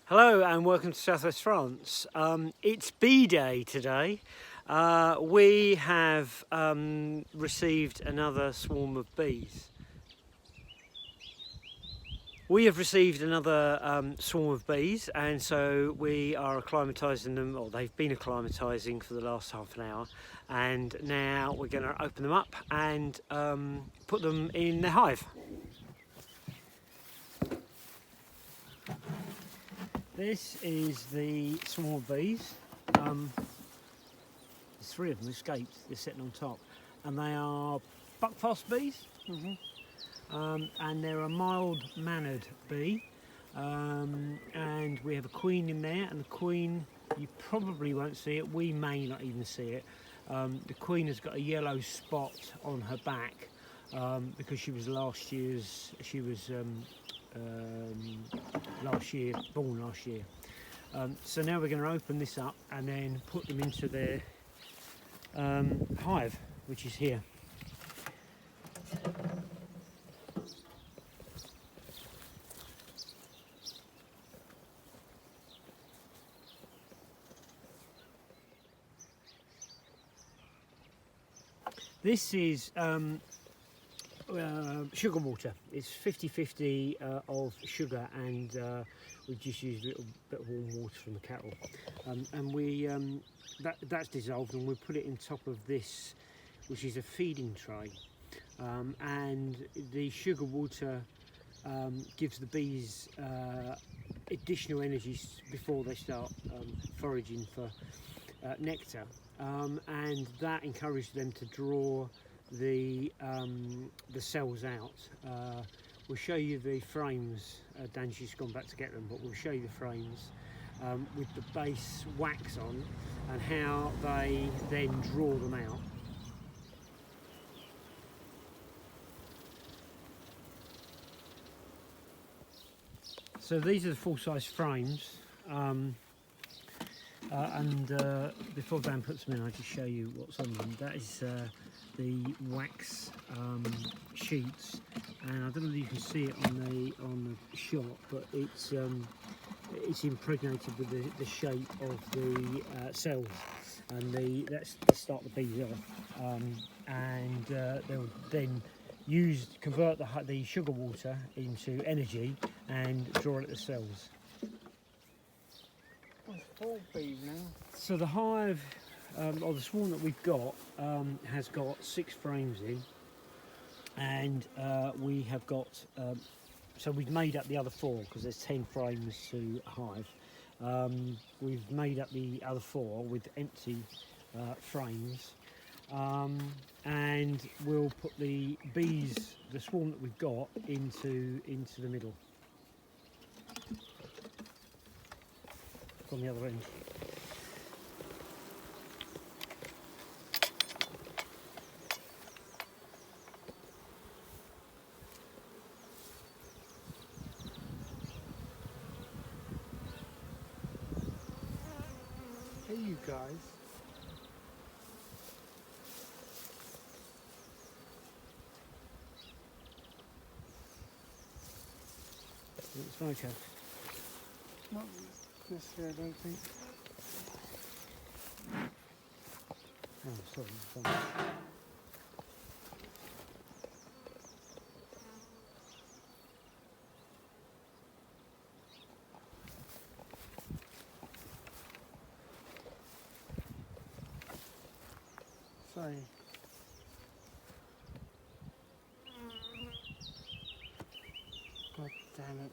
Hello and welcome to Southwest France. It's bee day today. We have received another swarm of bees. We have received another swarm of bees, and so we are acclimatising them, or they've been acclimatising for the last half an hour, and now we're going to open them up and put them in their hive. This is the swarm of bees. There's 3 of them escaped. They're sitting on top, and they are buckfast bees. And they're a mild-mannered bee, and we have a queen in there. And the queen, you probably won't see it. We may not even see it. The queen has got a yellow spot on her back because she was last year's. She was. Born last year. So now we're going to open this up and then put them into their hive, which is here. This is sugar water. It's 50-50 of sugar, and we just use a little bit of warm water from the kettle, and we that's dissolved, and we put it in top of this, which is a feeding tray, and the sugar water gives the bees additional energy before they start foraging for nectar, and that encourages them to draw the cells out. We'll show you the frames. Dan's just gone back to get them, but we'll show you the frames with the base wax on and how they then draw them out. So these are the full-size frames. Before Dan puts them in, I'll just show you what's on them. That is the wax sheets, and I don't know if you can see it on the shot, but it's impregnated with the shape of the cells, and let's start the bees off, and they'll then convert the sugar water into energy and draw it at the cells. Full bees now. So the hive, or the swarm that we've got, has got 6 frames in, and we have got, so we've made up the other 4 because there's 10 frames to a hive. We've made up the other 4 with empty frames, and we'll put the bees, the swarm that we've got, into the middle. On the other end. Hey, you guys. It's okay. Not necessarily, I don't think. Oh, sorry. Sorry. God damn it.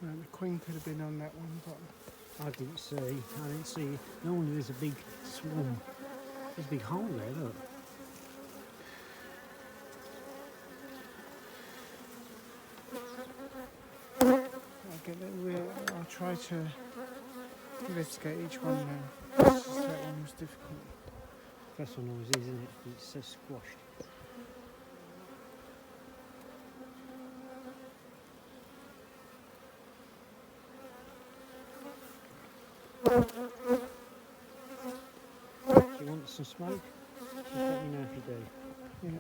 The queen could have been on that one, but I didn't see. Normally there's a big swarm. There's a big hole there, look. I'll try to investigate each one now. That one was difficult. First one always is, isn't it? It's so squashed. Do you want some smoke? Just let me know if you do. Yeah.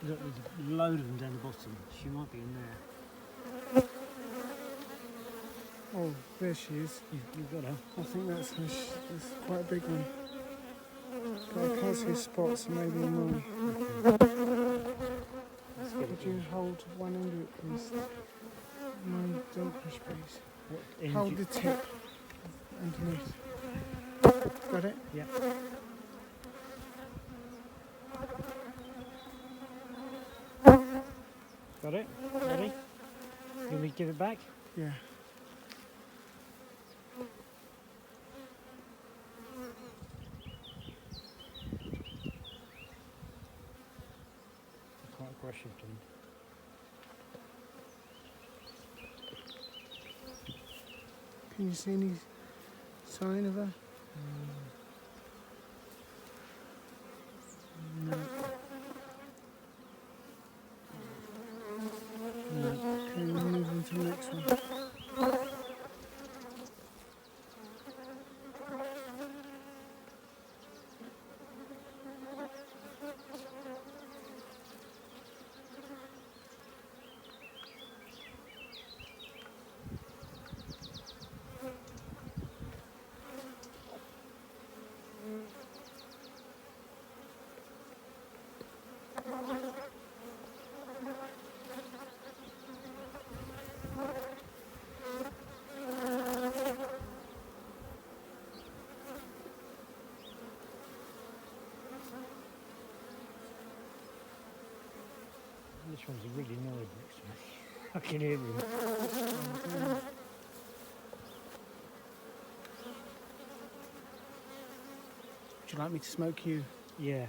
Look, there's a load of them down the bottom. She might be in there. Oh, there she is. You've got her. I think that's quite a big one. But I can't see a spot, so maybe more. Could you hold one end of it, please? No, don't push, please. Hold the tip underneath. Got it? Yeah. Got it? Ready? Can we give it back? Yeah. Quite aggressive, John. Can you see any sign of her? No. No. Okay, we'll move on to the next one. This one's really annoyed next to me. I can hear him. Would you like me to smoke you? Yeah.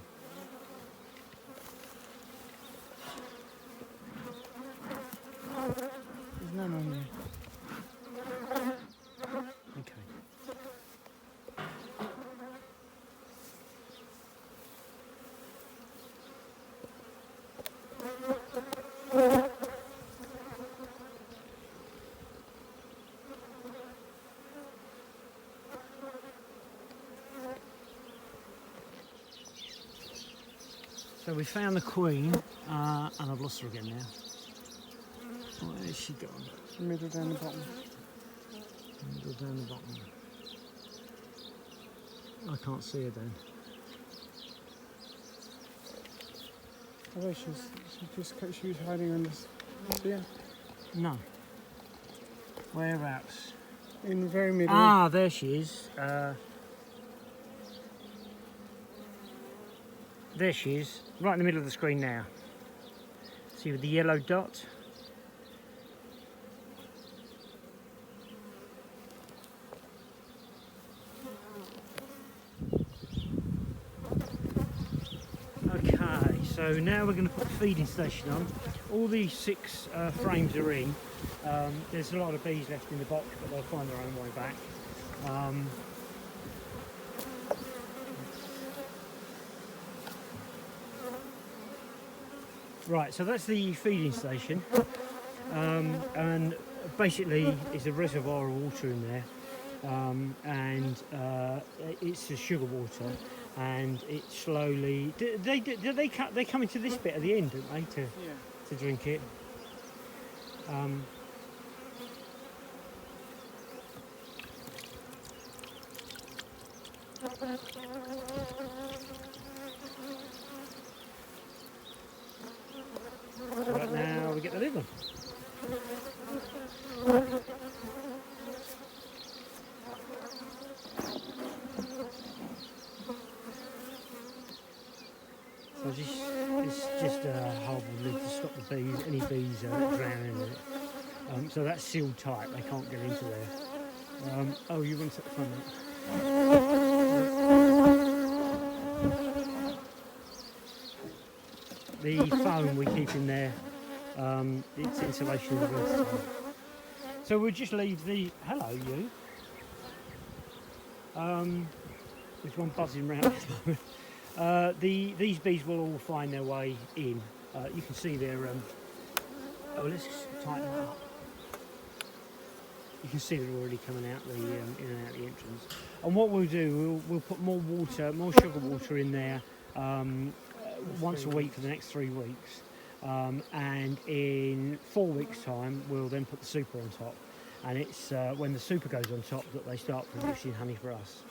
There's none on you. Okay. So we found the queen, and I've lost her again now. Where's she gone? Middle down the bottom. Middle down the bottom. I can't see her then. Oh, she was hiding under. Yeah. No. Whereabouts? In the very middle. Ah, there she is. There she is, right in the middle of the screen now. See with the yellow dot? Okay, so now we're going to put the feeding station on. All these 6 frames are in. There's a lot of bees left in the box, but they'll find their own way back. Right, so that's the feeding station, and basically it's a reservoir of water in there, and it's the sugar water, and it slowly. Do they come into this bit at the end, don't they, to drink it? Right now we get the lid on. So it's just a horrible lid to stop the bees, any bees drowning in it. So that's sealed tight, they can't get into there. Oh, you want to take the front out? The foam we keep in there, it's insulation of the winter time. So we'll just leave the, hello you. There's one buzzing round at the moment. These bees will all find their way in. You can see their, oh, let's tighten that up. You can see they're already coming out the in and out the entrance. And what we'll do, we'll put more water, more sugar water in there once a week for the next 3 weeks. And in 4 weeks' time, we'll then put the super on top. And it's when the super goes on top that they start producing honey for us.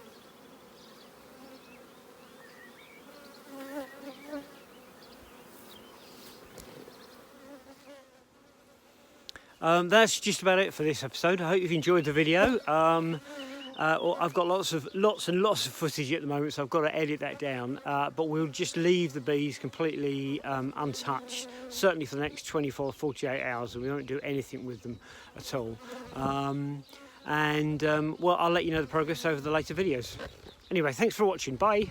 That's just about it for this episode. I hope you've enjoyed the video. I've got lots and lots of footage at the moment, so I've got to edit that down. But we'll just leave the bees completely untouched, certainly for the next 24, 48 hours, and we won't do anything with them at all. Well, I'll let you know the progress over the later videos. Anyway, thanks for watching. Bye.